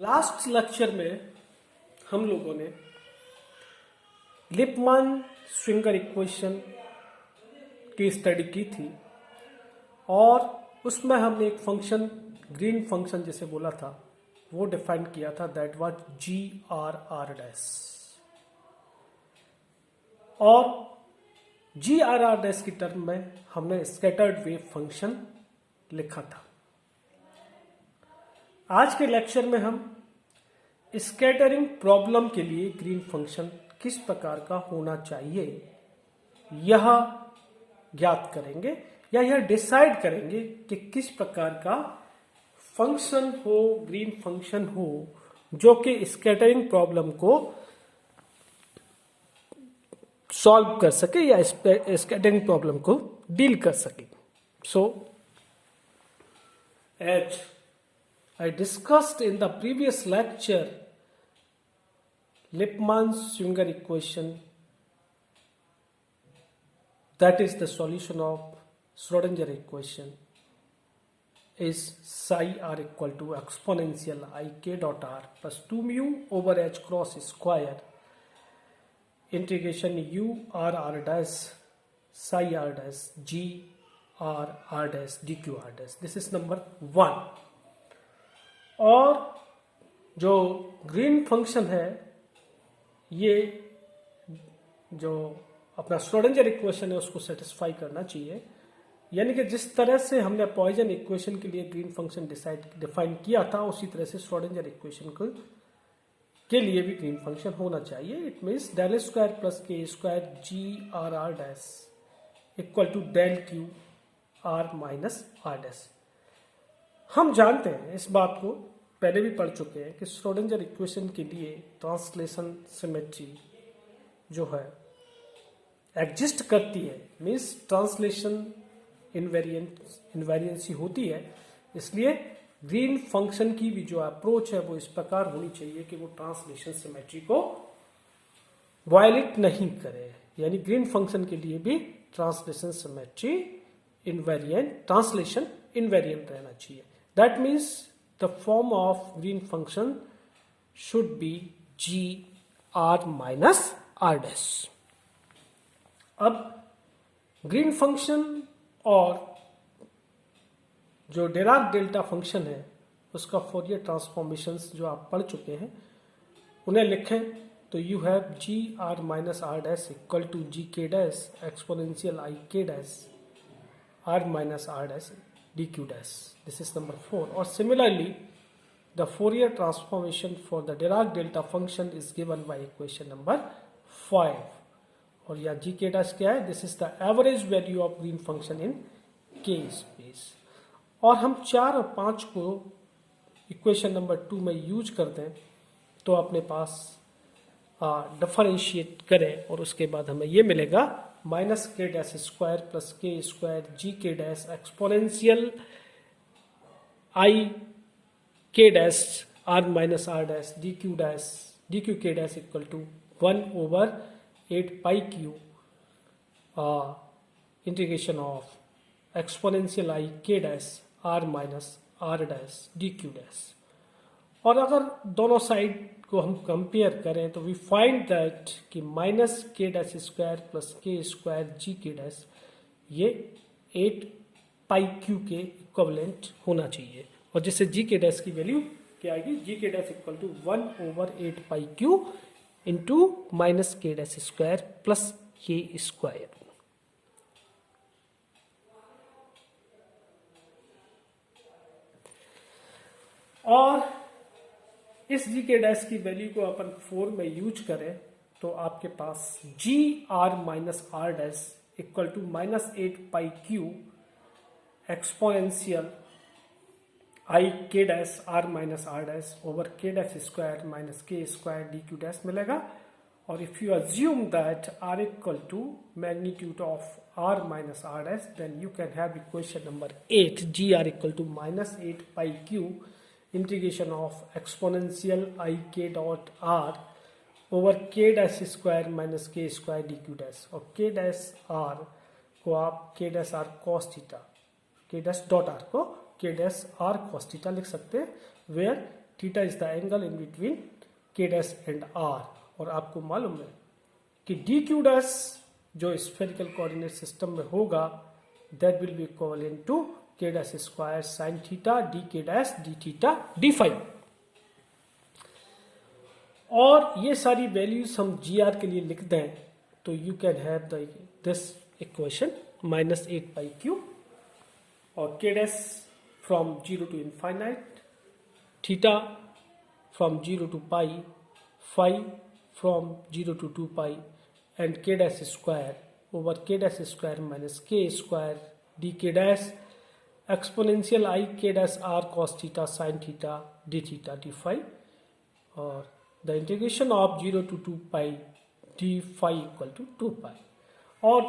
Last lecture में हम लोगों ने लिपमैन श्विंगर इक्वेशन की स्टडी की थी और उसमें हमने एक फंक्शन ग्रीन फंक्शन जिसे बोला था वो डिफाइन किया था, that was G are are dash. और जी आर आर डैश की टर्म में हमने स्कैटर्ड वेव फंक्शन लिखा था। आज के लेक्चर में हम स्कैटरिंग प्रॉब्लम के लिए ग्रीन फंक्शन किस प्रकार का होना चाहिए यह ज्ञात करेंगे या यह डिसाइड करेंगे कि किस प्रकार का फंक्शन हो, ग्रीन फंक्शन हो जो कि स्कैटरिंग प्रॉब्लम को सॉल्व कर सके या स्कैटरिंग प्रॉब्लम को डील कर सके। So as I discussed in the previous lecture Lippmann-Schwinger equation, that is the solution of Schrodinger equation, is psi r equal to exponential I k dot r plus 2 mu over h cross square integration u r r dash psi r dash g r r dash dq r dash. This is number 1. और जो green function है ये जो अपना Schrodinger equation है उसको satisfy करना चाहिए, यानी कि जिस तरह से हमने पॉइजन इक्वेशन के लिए ग्रीन फंक्शन डिफाइन किया था उसी तरह से श्रोडिंगर इक्वेशन के लिए भी ग्रीन फंक्शन होना चाहिए। It means del square plus के square g are are dash equal to del q r minus are dash. हम जानते हैं, इस बात को पहले भी पढ़ चुके हैं कि श्रोडिंगर इक्वेशन के लिए ट्रांसलेशन सिमेट्री जो है एग्जिस्ट करती है, मीन्स ट्रांसलेशन इनवेरिएंसी होती है। इसलिए ग्रीन फंक्शन की भी जो अप्रोच है वो इस प्रकार होनी चाहिए कि वो ट्रांसलेशन सिमेट्री को वायलेट नहीं करे, यानी ग्रीन फंक्शन के लिए भी ट्रांसलेशन सिमेट्री ट्रांसलेशन इनवेरिएंट रहना चाहिए। That means the form of green function should be g r minus r dash. अब ग्रीन फंक्शन और जो डिराक डेल्टा फंक्शन है उसका फोरियर ट्रांसफॉर्मेशंस जो आप पढ़ चुके हैं उन्हें लिखें तो you have g are minus are dash equal to g के डैश एक्सपोनेंशियल आई के dash are minus are dash dq dash. This is number 4. Or similarly, the Fourier transformation for the Dirac delta function is given by equation number 5. और यह g k dash क्या है? This is the average value of green function in k space. और हम 4 और 5 को equation number 2 में use कर दें तो अपने पास डिफरेंशिएट करें और उसके बाद हमें ये मिलेगा माइनस के डैश स्क्वायर प्लस के स्क्वायर जी के डैश एक्सपोनेंशियल आई के dash are minus are dash D q k dash equal to 1/8 pi Q integration of exponential आई के dash are minus are dash D Q dash. और अगर दोनों side को हम compare करें तो वी फाइंड दैट कि माइनस के डैश स्क्वायर प्लस के स्क्वायर जी के डैश ये 8 पाई क्यू के इक्विवेलेंट होना चाहिए, और जिससे जी के डैश की वैल्यू क्या आएगी, जी के dash equal to 1/8 pi Q into minus के डैश स्क्वायर प्लस के स्क्वायर। और इस जी के डैश की वैल्यू को अपन 4 में यूज करें तो आपके पास G are minus are dash equal to -8 pi Q exponential आई के dash are minus are dash over K dash square minus K square D Q dash मिलेगा। और if you assume that R equal to magnitude of R minus are dash then you can have equation number 8 G R equal to -8 pi Q integration of exponential I K dot R over K dash square minus K square D Q dash. और K dash R को आप K dash R cos theta, K dash dot R को K dash R cos theta लिख सकते हैं, where theta is the angle in between K dash and R. और आपको मालूम है कि डी क्यू डैश जो स्फेरिकल कोऑर्डिनेट सिस्टम में होगा that will be equivalent to K dash square sine theta D K dash D theta D phi. और ये सारी वैल्यूज हम जी आर के लिए लिख दें तो you can have this equation -8 pi Q और K dash from 0 to infinite, theta from 0 to pi, phi from 0 to 2 pi, and k dash square over k dash square minus k square d k dash exponential I k dash r cos theta sin theta d theta d phi, और the integration of 0 to 2 pi d phi equal to 2 pi। और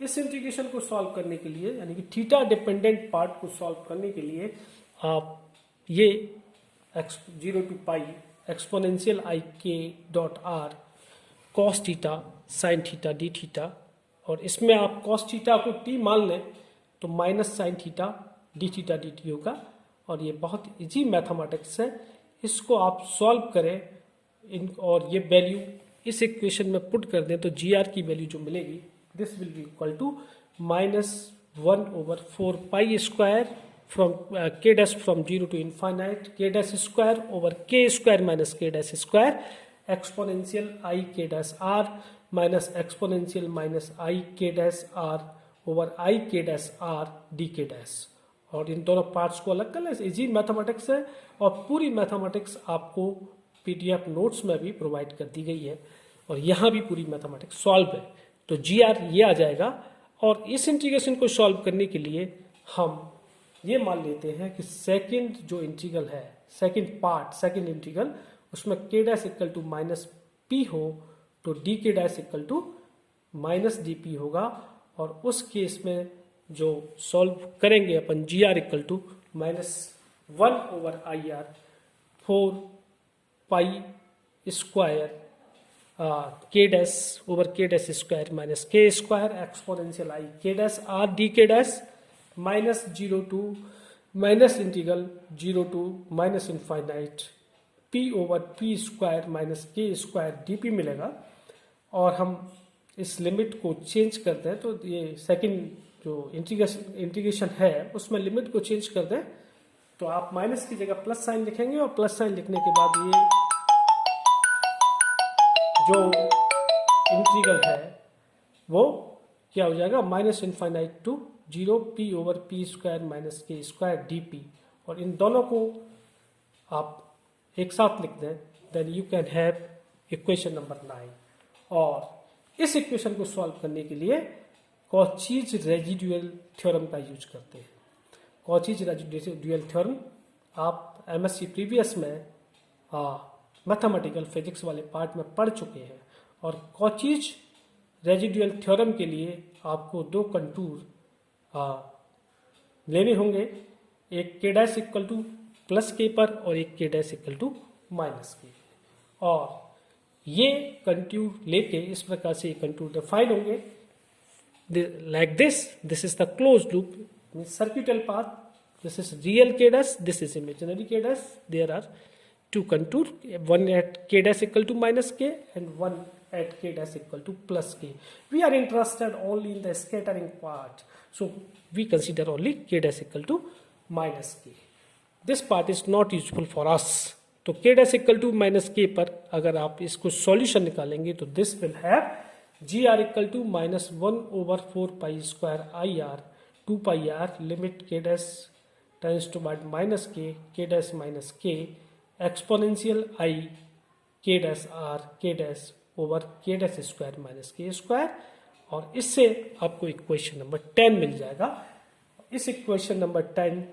इस integration को solve करने के लिए यानी कि theta dependent part को सॉल्व करने के लिए आप ये 0 to pi exponential I K dot are cos theta sine theta D theta, और इसमें आप कॉस थीटा को टी मान लें तो minus sign theta D theta D T होगा। और ये बहुत इजी मैथमेटिक्स है, इसको आप सॉल्व करें और ये वैल्यू इस इक्वेशन में पुट कर दें तो जी आर की वैल्यू जो मिलेगी this will be equal to -1/4 pi square from k dash from 0 to infinite k dash square over k square minus k dash square exponential I k dash r minus exponential minus I k dash r over I k dash r d k dash। और इन दोनों parts को अलग कर लें, easy mathematics है और पूरी mathematics आपको पीडीएफ नोट्स में भी प्रोवाइड कर दी गई है और यहाँ भी पूरी मैथमेटिक्स सॉल्व है। तो जी आर ये आ जाएगा। और इस इंटीग्रेशन को सॉल्व करने के लिए हम ये मान लेते हैं कि सेकंड जो इंटीग्रल है, सेकंड इंटीग्रल, उसमें K dash equal to minus P हो तो D K dash equal to minus D P होगा। और उस केस में जो सॉल्व करेंगे अपन G R equal to -1/IR 4 pi square k dash over k dash square minus k square exponential I k dash r d k dash -0 to minus integral 0 to minus infinite p over p square minus k square dp मिलेगा। और हम इस limit को change कर दें तो ये second जो इंटीग्रेशन है उसमें लिमिट को चेंज कर दें तो आप माइनस की जगह प्लस साइन लिखेंगे और प्लस साइन लिखने के बाद ये जो इंटीग्रल है वो क्या हो जाएगा -∞ to 0 p over p square minus k square dp। और इन दोनों को आप एक साथ लिख दें then you can have equation number 9। और इस इक्वेशन को सॉल्व करने के लिए कॉचीज रेजिडुअल थ्योरम का यूज करते हैं। कॉचीज रेजिडुअल थ्योरम आप एमएससी प्रीवियस में मैथमेटिकल फिजिक्स वाले पार्ट में पढ़ चुके हैं। और कॉचीज रेजिडुअल थ्योरम के लिए आपको दो कंटूर लेने होंगे, एक के डैश इक्वल टू प्लस के पर और एक के डैश इक्वल टू माइनस के। और ये कंटूर लेके इस प्रकार से ये कंटूर डिफाइन होंगे like this is the close loop circuital path, this is real K dash, this is imaginary K dash. There are two contour, one at k dash equal to minus k and one at k dash equal to plus k. We are interested only in the scattering part, so we consider only k dash equal to minus k. This part is not useful for us. तो k dash equal to minus k पर अगर आप इसको solution निकालेंगे तो this will have gr equal to -1/4 pi square IR 2 pi r limit k dash tends to minus k dash minus k exponential I k dash r k dash over k dash square minus k square. और इससे आपको equation number 10 मिल जाएगा। इस equation number 10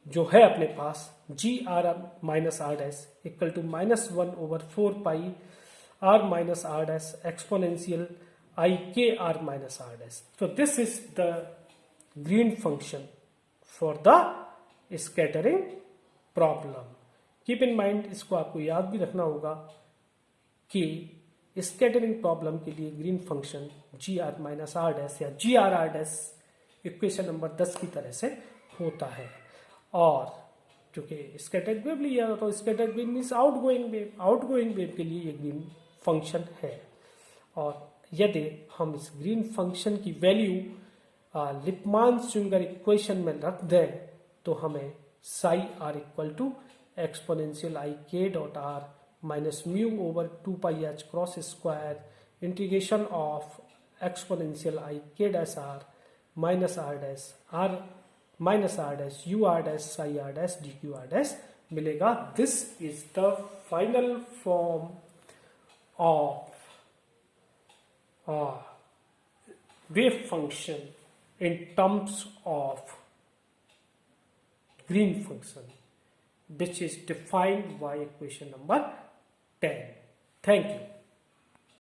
जो है अपने पास G are minus are dash equal to -1/4 pi r minus are dash exponential I k r minus are dash. तो this is the green function for the scattering problem. Keep in mind, इसको आपको याद भी रखना होगा कि scattering problem के लिए Green function G are minus are dash या G R dash equation number 10 की तरह से होता है। और क्योंकि स्कैटर्ड वेव लिया तो scattered wave means outgoing wave के लिए ये ग्रीन फंक्शन है। और यदि हम इस ग्रीन फंक्शन की वैल्यू लिपमान-श्विंगर इक्वेशन में रख दें तो हमें psi R equal to exponential I K dot R minus mu over 2πh cross square integration of exponential आई के dash are minus are dash U R dash psi R dash D Q R dash मिलेगा। This is the final form of wave function in terms of green function, which is defined by equation number 10. Thank you.